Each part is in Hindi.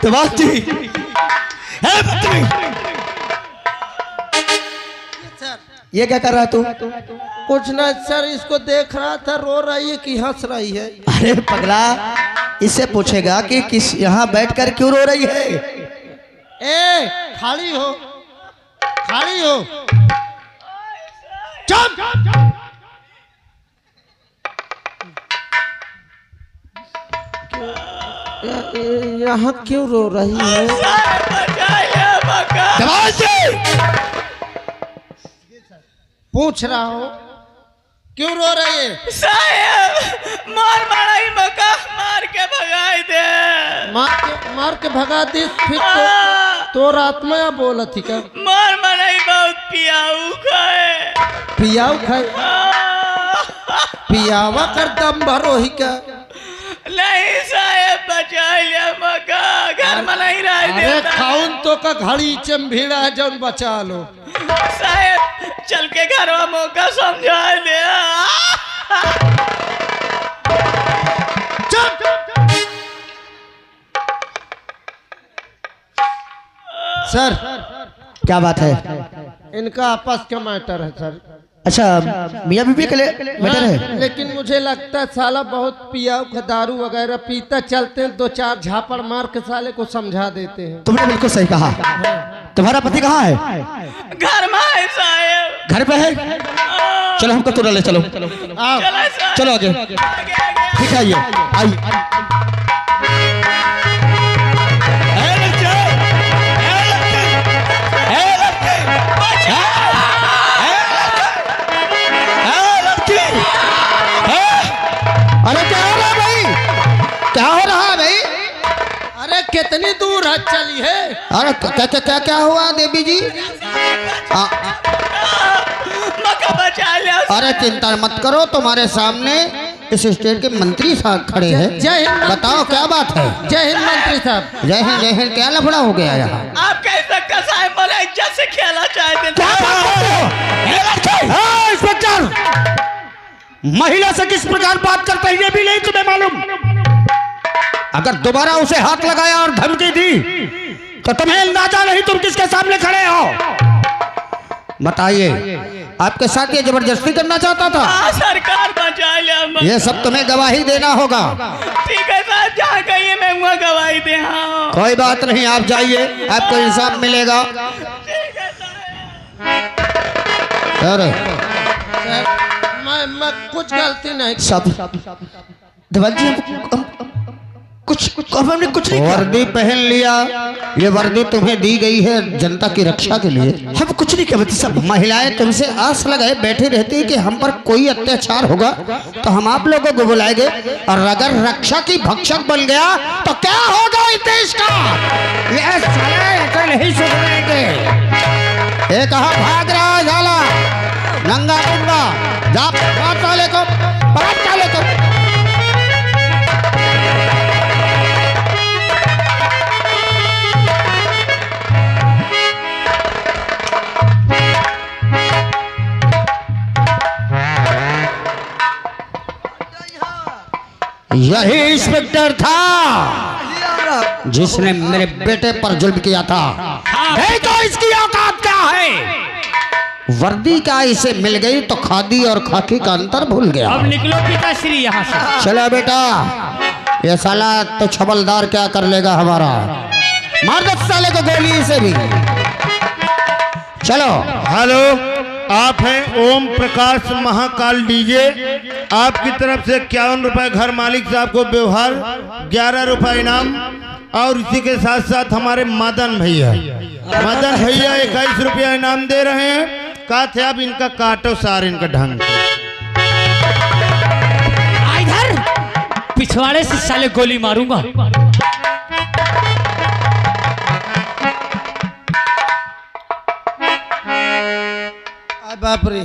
दवाजी ये क्या कर रहा है तू? कुछ ना सर, इसको देख रहा था, रो रही है कि हंस रही है। अरे पगला, इससे पूछेगा कि किस यहाँ बैठकर क्यों रो रही है। ए खाली हो, खाली हो, चुप। यहाँ क्यों रो रही है? पूछ रहा हूँ क्यों रो रही है? साहब मार माराई मका मार के भगाई दे। मार के भगा दी फिर तो रात में बोला थी क्या? मार माराई बहुत पियाऊ खाए। पियाऊ खाए? पियावा कर दम भरो ही क्या? नहीं साहब बचा लिया मका, घर में नहीं रह अरे देता। खाउन तो का घड़ी चमभीड़ा है जौन बचा लो। साहब चल के घर में मौका समझा दे। सर क्या बात है? इनका आपस का मैटर है सर। अच्छा, मियाँ बीवी के मैटर है। लेकिन मुझे लगता है साला बहुत पिया दारू वगैरह पीता, चलते हैं 2-4 झापड़ मार के साले को समझा देते हैं। तुमने बिल्कुल सही कहा। तुम्हारा पति कहाँ है? घर में है साहब। घर पे है? चलो हमको तो ले चलो। आओ। चलो आगे। ठीक है, ये आइए। अरे क्या हो रहा है भाई? क्या हो रहा है भाई? अरे कितनी दूर है चली है? अरे क्या क्या क्या क्या हुआ देवी जी? मका बचा लिया। अरे चिंता मत करो, तुम्हारे सामने इस स्टेट के मंत्री साहब खड़े हैं। जय हिंद। बताओ क्या बात है? जय हिंद मंत्री साहब। जय हिंद जय हिंद। क्या लफड़ा हो गया यहाँ? आप कैसे कसाई वाला इज्जत से खेला चाहते थे? इंस्पेक्टर, महिला से किस प्रकार बात करते हैं ये भी नहीं तुम्हें मालूम? अगर दोबारा उसे हाथ लगाया और धमकी दी तो तुम्हें अंदाजा नहीं तुम किसके सामने खड़े हो। बताइए, आपके साथ ये जबरदस्ती करना चाहता था? सरकार बचा लिया। ये सब तुम्हें गवाही देना होगा। ठीक है साहब, जहाँ कहिए मैं वहाँ गवाही दे। हाँ कोई बात नहीं, आप जाइए, आपको इंसाफ मिलेगा। अरे मैं कुछ गलती नहीं। सब देवाल जी, हमने कुछ नहीं। वर्दी पहन लिया, ये वर्दी तुम्हें दी गई है जनता की रक्षा के लिए। हम कुछ नहीं कहते सब। महिलाएं तुमसे आस लगाए बैठी रहती है कि हम पर कोई अत्याचार होगा तो हम आप लोगों को बुलाएंगे, और अगर रक्षा की भक्षक बन गया तो क्या होगा इस देश का? ये साले नहीं सुधरेंगे। ये कहाँ भाग रहा है साला नंगा मुंगा? जा बात वाले को, बात वाले को। यही इंस्पेक्टर था जिसने मेरे बेटे पर जुल्म किया था। देखो इसकी औकात क्या है। वर्दी का इसे मिल गई तो खादी और खाकी का अंतर भूल गया। अब निकलो पिताश्री यहाँ से। चलो बेटा, ये साला तो छबलदार क्या कर लेगा हमारा। मार दो साले को गोली से भी। चलो। हेलो, आप हैं ओम प्रकाश महाकाल डीजे। आपकी तरफ से 51 रुपए घर मालिक साहब को व्यवहार, 11 रुपए इनाम, और इसी के साथ साथ हमारे मदन भैया 21 रुपया इनाम दे रहे हैं। कहा थे अब इनका काटो सार इनका ढंग। इधर पिछवाड़े से साले गोली मारूंगा। बाप रे,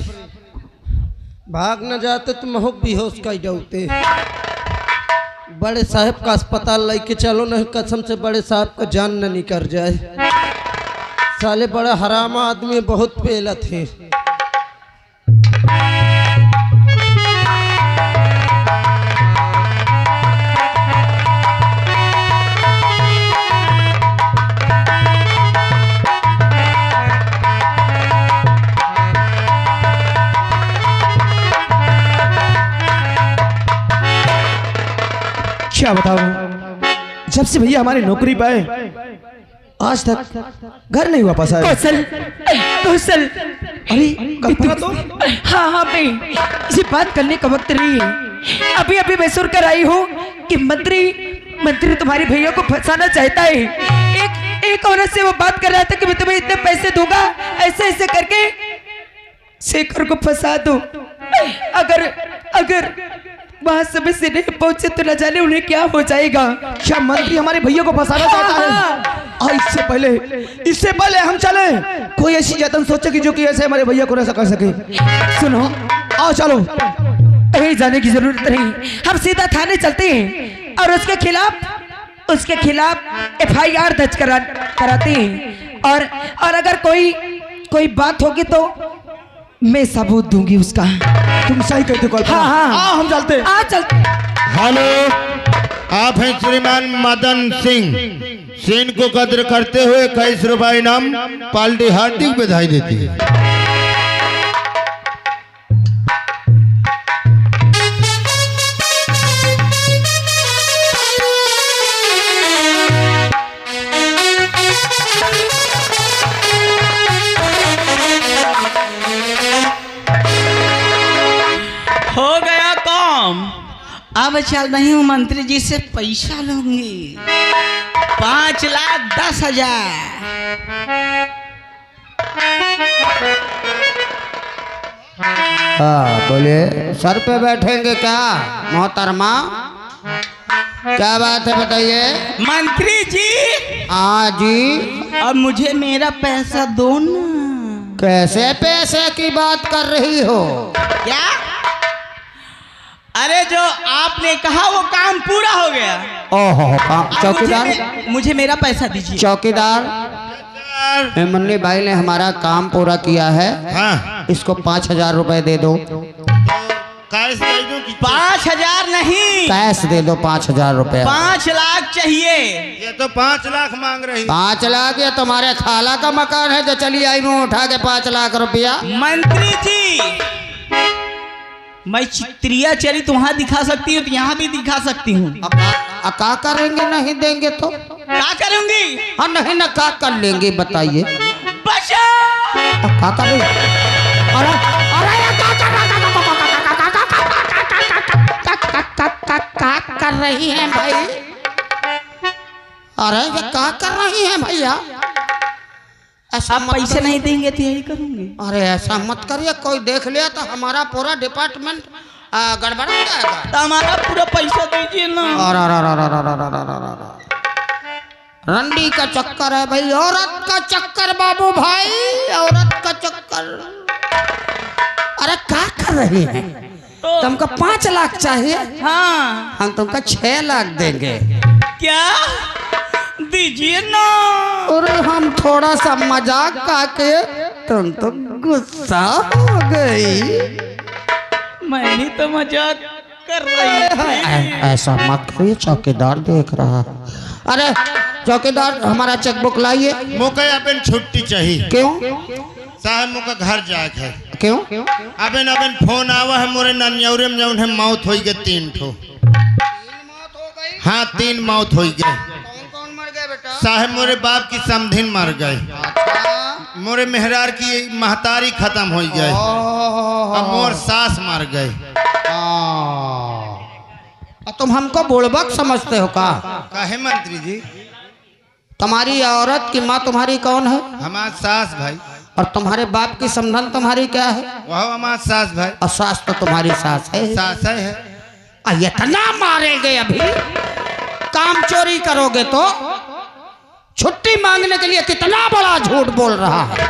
भाग न जाते तो महक बेहोश का जाते। बड़े साहब का अस्पताल लेके चलो, नहीं कसम से बड़े साहब का जान न निकल जाए। साले बड़ा हराम आदमी, बहुत पेला थे। क्या बताऊं, जब से भैया हमारी नौकरी पाए आज तक घर नहीं वापस आए। कौशल अरे कल्पना तो हाँ हाँ भाई, ये बात करने का वक्त नहीं है। अभी अभी मैं सुन कर आई हूँ कि मंत्री तुम्हारे भैया को फंसाना चाहता है। एक औरत से वो बात कर रहा था कि मैं तुम्हें इतने पैसे दूंगा, ऐसे ऐसे करके शेखर को फंसा दो। अगर वहां समय से नहीं पहुंचे तो न जाने उन्हें क्या हो जाएगा। क्या मंत्री हमारे भैया को फंसाना चाहता है? इससे पहले हम चले, कोई ऐसी जतन सोचे कि जो कि ऐसे हमारे भैया को ऐसा कर सके। सुनो, आओ चलो। कहीं जाने की जरूरत नहीं, हम सीधा थाने चलते हैं और उसके खिलाफ FIR दर्ज कराते हैं। और अगर कोई बात होगी तो मैं सबूत दूंगी उसका। तुम सही कहते हो। हाँ। आओ हम चलते। चलते। हेलो, आप हैं श्रीमान मदन सिंह। सीन को कद्र करते हुए 21 रुपए इनाम पार्टी हार्दिक बधाई देती है। हो गया काम। अब चल रही हूँ मंत्री जी से पैसा लूंगी 5,10,000। हाँ बोलिए, सर पे बैठेंगे क्या मोहतरमा? क्या बात है बताइए। मंत्री जी, हाँ जी, अब मुझे मेरा पैसा दो ना। कैसे पैसे की बात कर रही हो? क्या? अरे जो आपने कहा वो काम पूरा हो गया। ओहो, काम चौकीदार, मुझे मेरा पैसा दीजिए। चौकीदार मुन्नी भाई ने हमारा काम पूरा किया है। हाँ, इसको 5,000 रुपए दे दो। कैश दे दूं कि 5,000 नहीं, कैश दे दो 5,000 रुपए। 5 लाख चाहिए। ये तो 5 लाख मांग रही। 5 लाख? ये तुम्हारे खाला का मकान है जो चली आई मुँह उठा के 5 लाख रुपया? मंत्री जी, मैं चित्रिया चली तो वहाँ दिखा सकती हूँ तो यहाँ भी दिखा सकती हूँ। का करेंगे? नहीं देंगे तो क्या करूंगी? हाँ नहीं ना, का कर लेंगे बताइए। बचा का करेंगे? क्या कर रही हैं भाई? अरे ये क्या कर रही हैं भैया? ऐसा आप पैसे नहीं देंगे तो यही करूंगी। अरे ऐसा मत करिए, कोई देख लिया तो हमारा पूरा डिपार्टमेंट गड़बड़ा जाएगा। तो हमारा पूरा पैसा दीजिए ना। रंडी का चक्कर है भाई, औरत का चक्कर बाबू भाई, औरत का चक्कर। अरे क्या कर रही है? तो तुमको 5 लाख चाहिए? हाँ, हम तुमको 6 लाख देंगे। क्या दीजिए ना। अरे हम थोड़ा सा मजाक करके, तुम तो गुस्सा हो गई। मैं भी तो मजाक कर रही थी। ऐसा मत करिए, चौकीदार देख रहा है। अरे चौकीदार, हमारा चेकबुक लाइए। मुझे अपन छुट्टी चाहिए। क्यों? साहब मुझे घर जाके है। क्यों? अपन फोन आवा है मोरे नन्यौरे में जौन है मौत हो गई 3 ठो। हाँ 3 मौत हो गए। कौन मर गए बेटा? साहब मोरे बाप की समधिन मर गए, मोरे मेहरार की महतारी खत्म हो गए, अब मोर सास मर गए। तुम हमको बुड़बक समझते हो का? काहे मंत्री जी? तुम्हारी औरत की माँ तुम्हारी कौन है? हमार सास भाई। और तुम्हारे बाप की समधन तुम्हारी क्या है? वह हमार सास भाई। और सास तो तुम्हारी सास है। सास है। इतना मारेंगे अभी? काम चोरी करोगे तो? छुट्टी मांगने के लिए कितना बड़ा झूठ बोल रहा है,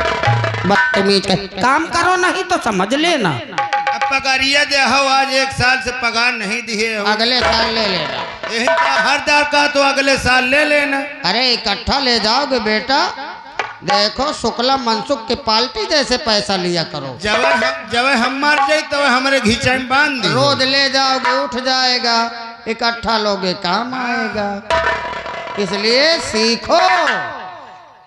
बदतमीज। काम करो नहीं तो समझ लेना। अब पगारिया दे हो, आज 1 साल से पगार नहीं दिए हो। अगले साल ले लेना। यही हरदार का तो अगले साल ले लेना। अरे इकट्ठा ले जाओगे बेटा, देखो शुक्ला मनसुख की पार्टी जैसे पैसा लिया करो। जब हम मर जाए तो हमारे घीचा में बांध दे। रोज ले जाओगे उठ जाएगा, इकट्ठा लोगे काम आएगा। इसलिए सीखो।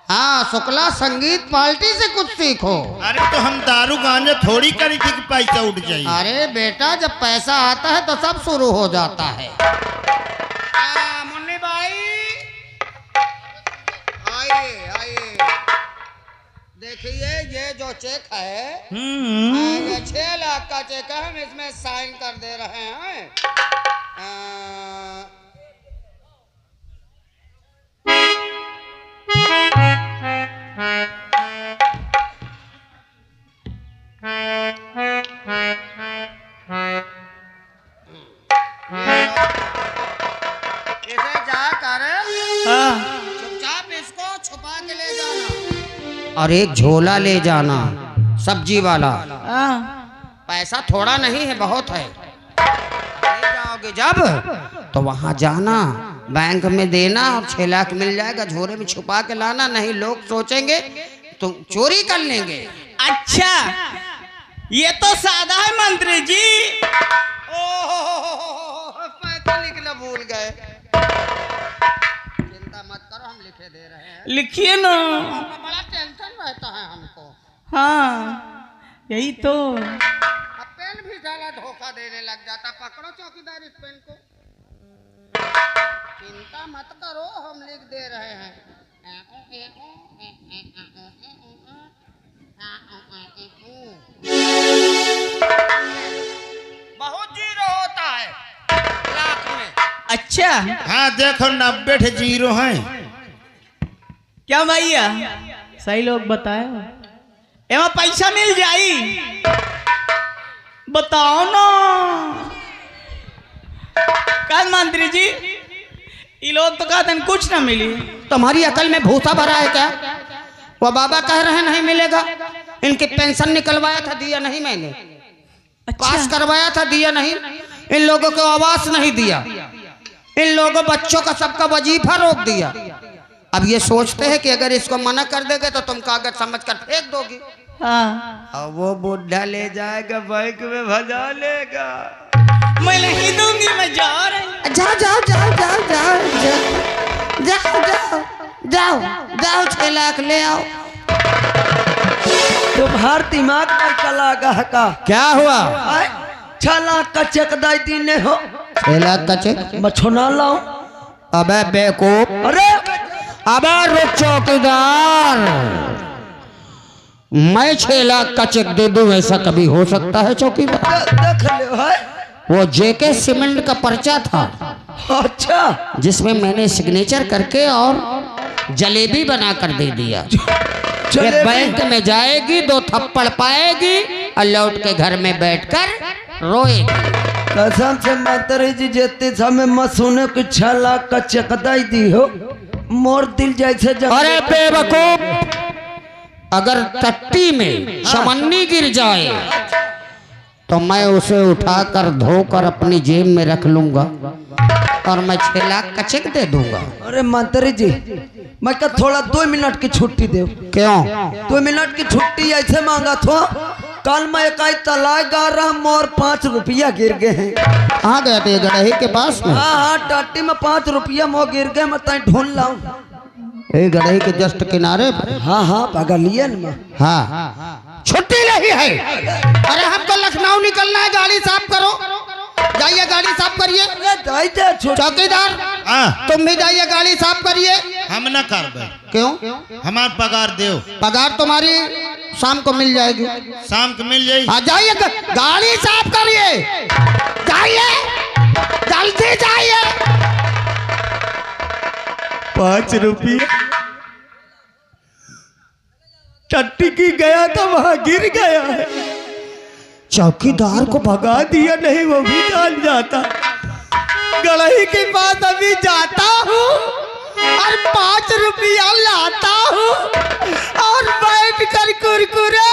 हाँ, शुक्ला संगीत पार्टी से कुछ सीखो। अरे तो हम दारू गांजा थोड़ी करी थी कि पैसा उठ जाए। अरे बेटा, जब पैसा आता है तो सब शुरू हो जाता है। मुन्नी भाई आइए आइए। देखिए ये जो चेक है ये 6 लाख का चेक है, हम इसमें साइन कर दे रहे हैं। इसे जाकर चुपचाप इसको छुपा के ले जाना और एक झोला ले जाना सब्जी वाला। पैसा थोड़ा नहीं है, बहुत है। ले जाओगे जब तो वहां जाना, बैंक में देना और 6 लाख मिल जाएगा। झोले में छुपा के लाना, नहीं लोग सोचेंगे तुम चोरी कर लेंगे। अच्छा ये तो सादा है मंत्री जी। पैसा लिखना भूल गए। चिंता मत करो, हम लिखे दे रहे हैं। लिखिए ना। बड़ा टेंशन रहता है हमको। हाँ यही तो। अब पेन भी साला धोखा देने लग जाता। पकड़ो चौकीदार इस पेन को। चिंता मत करो, हम लिख दे रहे हैं। बहुत जीरो होता है लाख में। अच्छा हाँ देखो 90 जीरो हैं। क्या भैया सही लोग बताए एवं पैसा मिल जाई? बताओ ना कल मंत्री जी, ये लोग तो कहते हैं कुछ ना मिली। तुम्हारी अकल में भूसा भरा है क्या? वो बाबा कह रहे हैं नहीं मिलेगा। इनकी पेंशन निकलवाया था, दिया नहीं मैंने। पास करवाया था, दिया नहीं। इन लोगों को आवास नहीं दिया। इन लोगों बच्चों का सबका वजीफा रोक दिया। अब ये सोचते हैं कि अगर इसको मना कर देंगे तो तुम कागज समझकर फेंक दोगी। हाँ और वो बुढ़ा ले जाएगा बैंक में भजा लेगा। मैं नहीं दूंगी, मैं जा रही। जाओ जाओ जाओ जाओ जाओ जाओ जाओ जाओ जाओ 6 लाख ले आओ। तुम्हार दिमाग में कला का क्या हुआ? 6 लाख का चेक दाई दीने हो। 6 लाख का चेक? मछोना लाओ। अबे बेवकूफ, अरे अबे रुक चौकीदार, मैं 6 लाख का चेक दे दूं ऐसा कभी हो सकता है चौकीदार? देख ले है। वो जेके सीमेंट का पर्चा था। अच्छा जिसमें मैंने सिग्नेचर करके और जलेबी बना कर दे दिया। ये बैंक में जाएगी, 2 थप्पड़ पाएगी और लौट के घर में बैठकर रोएगी। कसम से मातारी जी जेते समय मसूने को 6 लाख का चेक दाई दी हो, मोर दिल जैसे अरे बेवकूफ, अगर टट्टी में चमन्नी गिर जाए तो मैं उसे उठाकर धोकर अपनी जेब में रख लूंगा और मैं 6 लाख का चेक दे दूंगा। अरे मंत्री जी मैं क्या थोड़ा 2 मिनट की छुट्टी दे। क्यों? 2 मिनट की छुट्टी ऐसे मांगा था। कल मैं एक तलाक गा रहा, मोर 5 रुपया गिर गए हैं। कहाँ गए थे? गड़ही के पास में? हाँ हाँ टाटी में 5 रुपया मोर गिर गए, मैं तय ढूंढ लाऊं। गड़ही के जस्ट किनारे पर। हाँ हाँ पगलियन में। हाँ छुट्टी नहीं है। अरे हमको लखनऊ निकलना है, गाड़ी साफ करो। जाइए गाड़ी साफ करिए। चौकीदार तुम भी जाइए गाड़ी साफ करिए। हम न कर। क्यों? हमार पगार दो। पगार तुम्हारी शाम को मिल जाएगी। शाम को मिल जाएगी। हाँ जाइए गाड़ी साफ करिए, जाइए जल्दी जाइए। 5 रुपया टट्टी की गया था, वहां गिर गया है। चौकीदार को भगा दिया, नहीं वो भी जान जाता। गड़ही के पास अभी जाता हूँ और 5 रुपया लाता हूँ और बैठ कर कुरकुरे।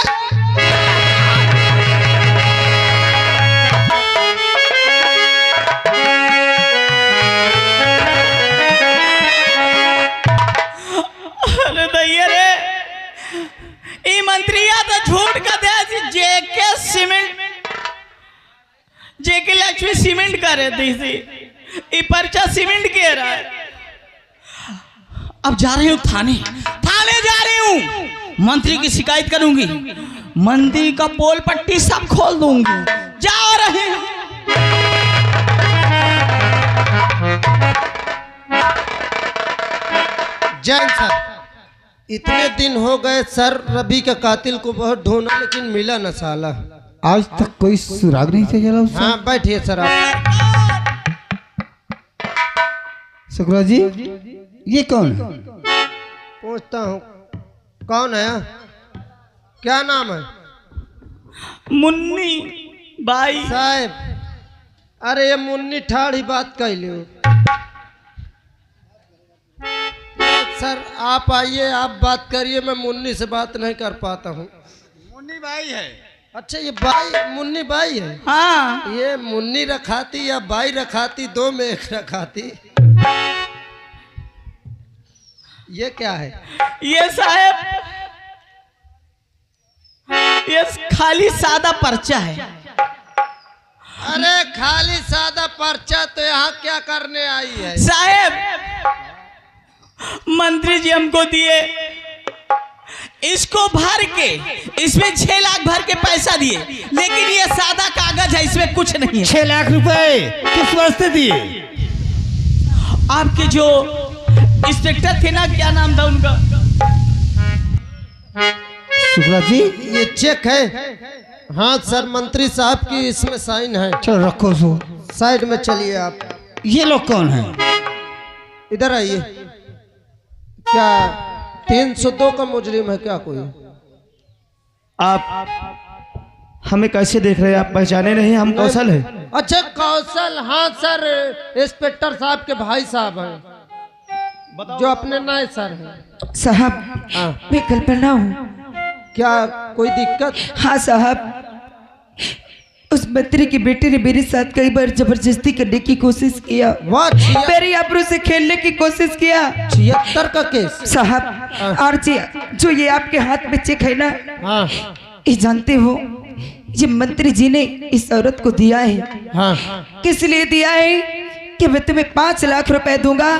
अरे दैया रे, ई मंत्रिया तो झूठ का दे जेके लक्ष्मी सीमेंट कर रही थी, ये पर्चा सीमेंट के रहा है। अब जा रही हूँ थाने जा रही हूँ, मंत्री की शिकायत करूंगी, मंत्री का पोल पट्टी सब खोल दूंगी। जा रहे हैं। जैन सर, इतने दिन हो गए सर, रवि के कातिल को बहुत ढूंढा लेकिन मिला न साला। आज तक कोई सुराग नहीं से चला उससे? हाँ बैठिए सर आप। शुक्ला जी, ये कौन है? पूछता हूँ कौन है, क्या नाम है? मुन्नी भाई साहब, अरे ये मुन्नी ठाड़ी बात कह लो सर। आप आइए, आप बात करिए, मैं मुन्नी से बात नहीं कर पाता हूँ। मुन्नी भाई है। अच्छा ये बाई, मुन्नी बाई है? हाँ ये मुन्नी रखाती या बाई रखाती, दो में एक रखाती। ये क्या है? ये साहब, ये खाली सादा पर्चा है। अरे खाली सादा पर्चा तो यहाँ क्या करने आई है? साहब मंत्री जी हमको दिए, इसको भर के इसमें 6 लाख भर के पैसा दिए, लेकिन ये सादा कागज है, इसमें कुछ नहीं है। 6 लाख रुपए किस वास्ते दिए? आपके जो इंस्पेक्टर थे ना, क्या नाम था उनका? शुक्ला जी, ये चेक है। हाँ सर, मंत्री साहब की इसमें साइन है। चलो रखो सो। साइड में चलिए आप। ये लोग कौन है? इधर आइए। क्या 302 का मुजरिम है क्या कोई? आप हमें कैसे देख रहे हैं? आप पहचाने नहीं? हम कौशल है। अच्छा कौशल, हाँ सर, इंस्पेक्टर साहब के भाई साहब हैं जो अपने नए सर हैं। साहब हाँ। मैं कल्पना हूँ। क्या कोई दिक्कत? हाँ साहब, उस मंत्री के बेटे ने मेरे साथ कई बार जबरदस्ती करने की कोशिश किया, वाह, मेरी आबरू से खेलने की कोशिश किया। 76 का केस? साहब और जी, जो ये आपके हाथ में चेक है ना, हाँ ये जानते हो ये मंत्री जी ने इस औरत को दिया है। हाँ। किस लिए दिया है? कि मैं तुम्हें 5 लाख रुपए दूंगा,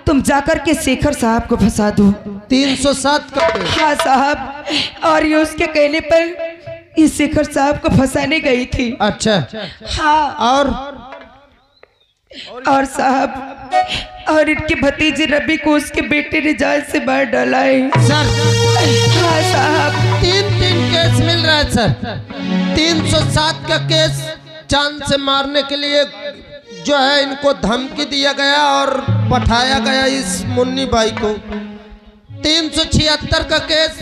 तुम जाकर के शेखर साहब को फंसा दो। 307 का केस? हाँ साहब, और ये उसके कहने पर इस शेखर साहब को फंसाने गई थी। अच्छा। हाँ, और साहब, और इनके भतीजे रवि को उसके बेटे ने जाल से मार डाला है। सर हाँ साहब, 3 केस मिल रहा है सर। 307 का केस चांद से मारने के लिए जो है इनको धमकी दिया गया और पठाया गया इस मुन्नी बाई को। 376 का केस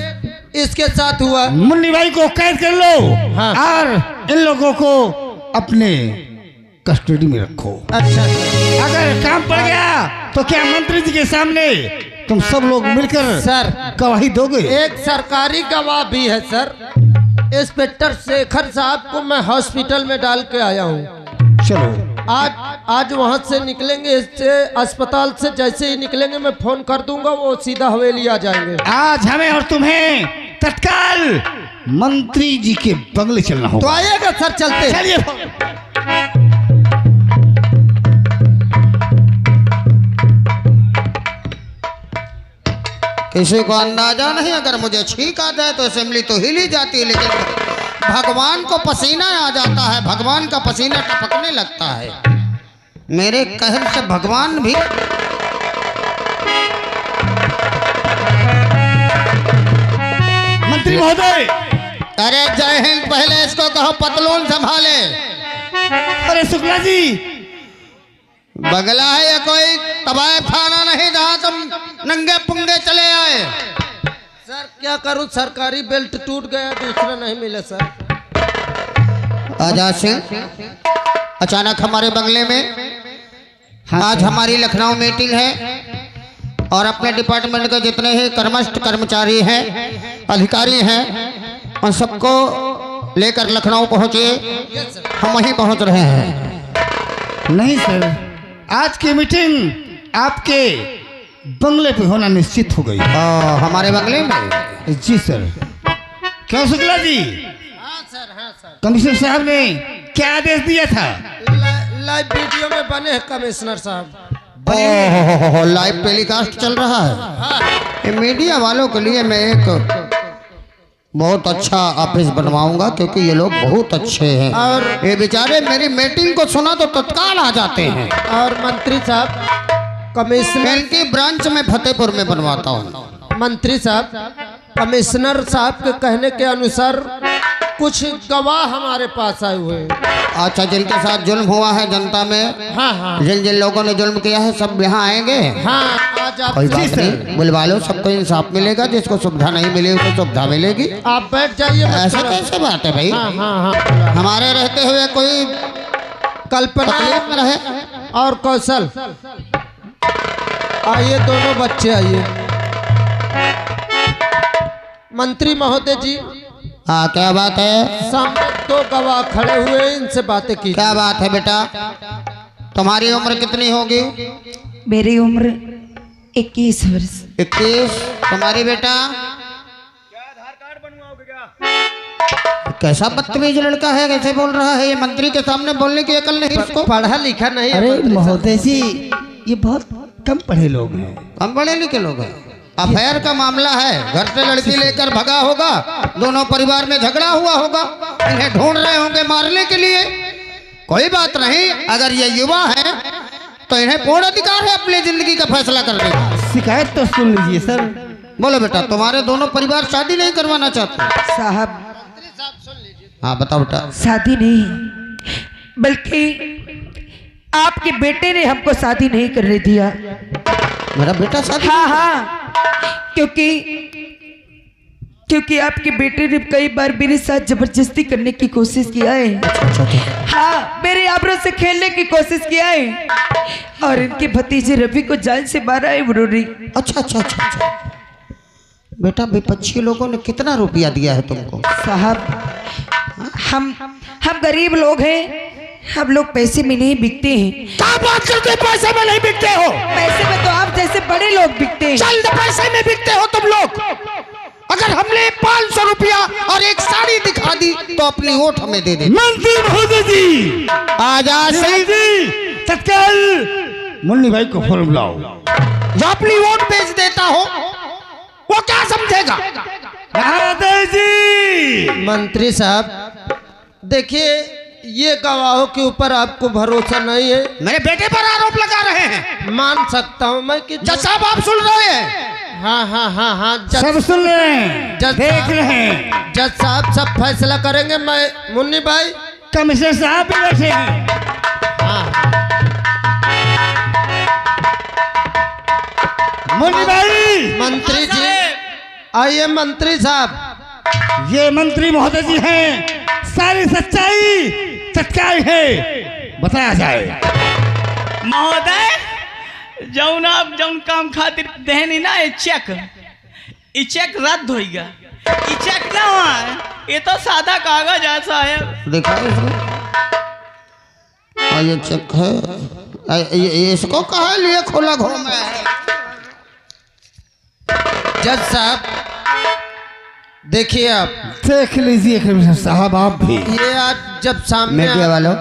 इसके साथ हुआ। मुन्नी भाई को कैद कर लो। हाँ। और इन लोगों को अपने कस्टडी में रखो। अच्छा सर। अगर काम पड़ गया तो क्या मंत्री जी के सामने तुम सब लोग मिलकर सर गवाही दोगे? एक सरकारी गवाह भी है सर। इंस्पेक्टर शेखर साहब को मैं हॉस्पिटल में डाल के आया हूँ। चलो आज वहाँ से निकलेंगे, इससे अस्पताल से जैसे ही निकलेंगे मैं फोन कर दूंगा, वो सीधा हवेली आ जाएंगे। आज हमें और तुम्हें तत्काल मंत्री जी के बंगले चलना तो होगा। आइएगा सर, चलते। चलिए। किसी को अंदाजा नहीं, अगर मुझे छींक आ जाए तो असेंबली तो हिली जाती है, लेकिन भगवान को पसीना आ जाता है, भगवान का पसीना टपकने लगता है। मेरे कहर से भगवान भी। मंत्री महोदय। अरे जय हिंद, पहले इसको कहो पतलून संभाले। अरे शुक्ला जी, बगला है या कोई तबायब खाना नहीं जहाँ तुम नंगे पुंगे चले आए? सर क्या करूं, सरकारी बेल्ट टूट गया, दूसरा नहीं मिले सर। आजाद सिंह, अचानक हमारे बंगले में आज हमारी लखनऊ मीटिंग है और अपने डिपार्टमेंट के जितने ही कर्मस्थ कर्मचारी हैं, अधिकारी हैं, उन सबको लेकर लखनऊ पहुंचिए। हम वहीं पहुंच रहे हैं। नहीं सर, आज की मीटिंग आपके बंगले पे होना निश्चित हो गई। हमारे बंगले में? जी सर। क्यों शुक्ला जी? हाँ सर। कमिश्नर साहब ने क्या आदेश दिया था? लाइव वीडियो में बने हैं कमिश्नर साहब। लाइव टेलीकास्ट चल रहा है। ये मीडिया वालों के लिए मैं एक बहुत अच्छा ऑफिस बनवाऊंगा, क्योंकि ये लोग बहुत अच्छे हैं और ये बेचारे मेरी मीटिंग को सुना तो तत्काल आ जाते हैं। और मंत्री साहब कमिश्नर इनकी ब्रांच में फतेहपुर में बनवाता हूँ। मंत्री साहब, कमिश्नर साहब के कहने के अनुसार कुछ गवाह हमारे पास आए हुए हैं। अच्छा, जिनके साथ जुल्म हुआ है जनता में, हाँ हाँ जिन जिन लोगों ने जुल्म किया है सब यहाँ आएंगे। हाँ, आज आप कोई बात नहीं, बुलवा लो, सबको इंसाफ मिलेगा। जिसको सुविधा नहीं मिली उसको सुविधा मिलेगी। आप बैठ जाइए। ऐसा कैसे बात है भाई? हाँ हाँ हाँ, हमारे रहते हुए कोई कल्पना तकलीफ में रहे। और कौशल, आइए दोनों बच्चे आइए। मंत्री महोदय जी, हाँ क्या बात है? सामने दो गवाह खड़े हुए हैं, इनसे बातें की। क्या बात है बेटा? तुम्हारी उम्र कितनी होगी? मेरी उम्र 21 वर्ष। 21। तुम्हारी बेटा? कैसा बदतमीज लड़का है, कैसे बोल रहा है? ये मंत्री के सामने बोलने की अकल नहीं इसको? पढ़ा लिखा नहीं है अरे मंत्री साहब। महोदय जी, ये बहुत कम पढ़े लोग हैं। हम पढ़े लिखे लोग हैं। अफेयर का मामला है, घर से लड़की लेकर भगा होगा, दोनों परिवार में झगड़ा हुआ होगा, इन्हें ढूंढ रहे होंगे मारने के लिए। कोई बात नहीं, अगर ये युवा है तो इन्हें पूर्ण अधिकार है अपनी जिंदगी का फैसला करने का। शिकायत तो सुन लीजिए सर। बोलो बेटा, तुम्हारे दोनों परिवार शादी नहीं करवाना चाहते? साहब, हाँ बताओ बेटा। शादी नहीं, बल्कि आपके बेटे ने हमको शादी नहीं करने दिया। मेरा बेटा शादी? हाँ हाँ, क्योंकि आपके बेटे ने कई बार मेरे साथ जबरदस्ती करने की कोशिश किया है। हाँ, मेरे आबरू से खेलने की कोशिश किया है और इनके भतीजे रवि को जान से मारा है उन्होंने। अच्छा अच्छा अच्छा अच्छा। बेटा, विपक्षी लोगों ने कितना रुपया दिया है तुमको? साहब, हम गरीब लोग हैं, हम लोग पैसे में नहीं बिकते हैं। क्या बात करते हो? पैसे में नहीं बिकते हो? पैसे में तो आप जैसे बड़े लोग बिकते हैं। चल पैसे में बिकते हो तुम लोग। अगर हमने 500 रुपया और एक साड़ी दिखा दी तो अपनी वोट हमें दे दे। मंत्री महोदय जी, आजाद जी, तत्काल मुन्नी भाई को फोन बुलाओ। जो अपनी वोट बेच देता हो वो क्या समझेगा? महोदय जी, मंत्री साहब, देखिए ये गवाहों के ऊपर आपको भरोसा नहीं है। मेरे बेटे पर आरोप लगा रहे हैं। मान सकता हूँ मैं कि जज साहब, आप सुन रहे हैं? हाँ हाँ हाँ हाँ, सब सुन रहे हैं, जज देख साहब- रहे हैं। जज साहब सब फैसला करेंगे। मैं मुन्नी भाई, कमिश्नर साहब भी बैठे हैं। मुन्नी भाई, मंत्री जी आइए। मंत्री साहब, ये मंत्री महोदय जी हैं, सारी सच्चाई तत्काल है, बताया जाए। महोदय, जौन आप जौन काम खातिर देहनी ना ये चेक रद्द होइगा। ये चेक ना है, ये तो सादा कागज है साहब। देखा इसको? ये चेक है। ये इसको कहा लिए खोला घूम रहा है? जज साहब देखिए, आप देख लीजिए कमिश्नर साहब, आप भी। ये आज जब सामने मीडिया वालों,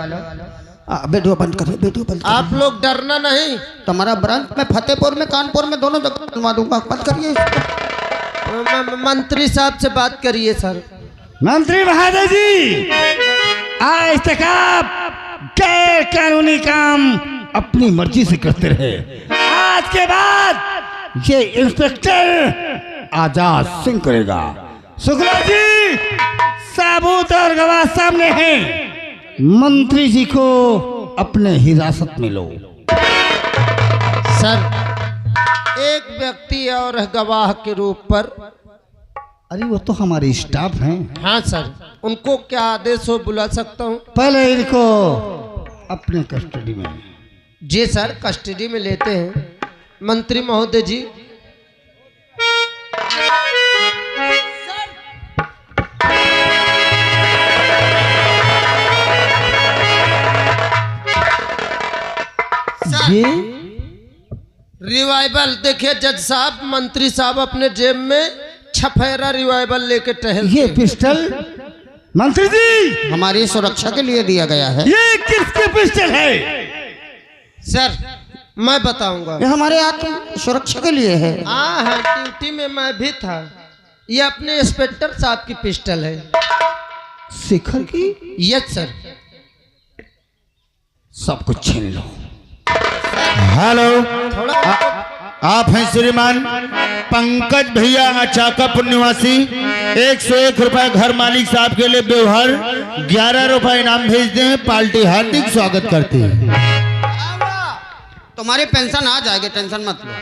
वीडियो बंद करो, वीडियो बंद करो। आप लोग डरना नहीं। तुम्हारा ब्रांच में फतेहपुर में, कानपुर में, दोनों जगह बनवा दूंगा। बंद करिए इसको। मंत्री साहब से बात करिए सर। मंत्री महोदय जी, आज तक आप गैर कानूनी काम अपनी मर्जी से करते रहे। आज के बाद ये इंस्पेक्टर आजाद सिंह करेगा। शुक्ला जी, सबूत और गवाह सामने हैं, मंत्री जी को अपने हिरासत में लो। सर, एक व्यक्ति और गवाह के रूप पर। अरे वो तो हमारे स्टाफ हैं। हाँ सर, उनको क्या आदेश हो बुला सकता हूँ? पहले इनको अपने कस्टडी में। जी सर, कस्टडी में लेते हैं। मंत्री महोदय जी, ये रिवाइवल देखिए जज साहब, मंत्री साहब अपने जेब में छफेरा रिवाइवल लेके टहल। ये पिस्टल मंत्री जी, हमारी सुरक्षा के लिए दिया गया है। ये किसकी पिस्टल है? सर मैं बताऊंगा। ये हमारे आत्म सुरक्षा के लिए है। हाँ हाँ, ड्यूटी में मैं भी था। ये अपने इंस्पेक्टर साहब की पिस्टल है। शिखर की? Yes sir. सब कुछ छीन लो। हेलो, आप हैं श्रीमान पंकज भैया अचाकापुर निवासी। 101 रुपए घर मालिक साहब के लिए व्यवहार, 11 रुपए इनाम भेज दें। पार्टी हार्दिक स्वागत करती है। तुम्हारी पेंशन आ जाएगी, टेंशन मत लो।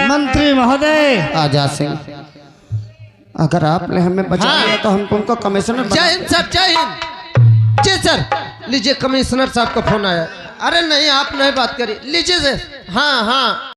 मंत्री महोदय, आजाद सिंह, अगर आपने हमें बचा लिया तो हम तुमको कमिश्नर जय हिंद सर, जय हिंद। जी सर, लीजिए कमिश्नर साहब का फोन आया। अरे नहीं, आप नहीं बात करिए, लीजिए सर। हाँ हाँ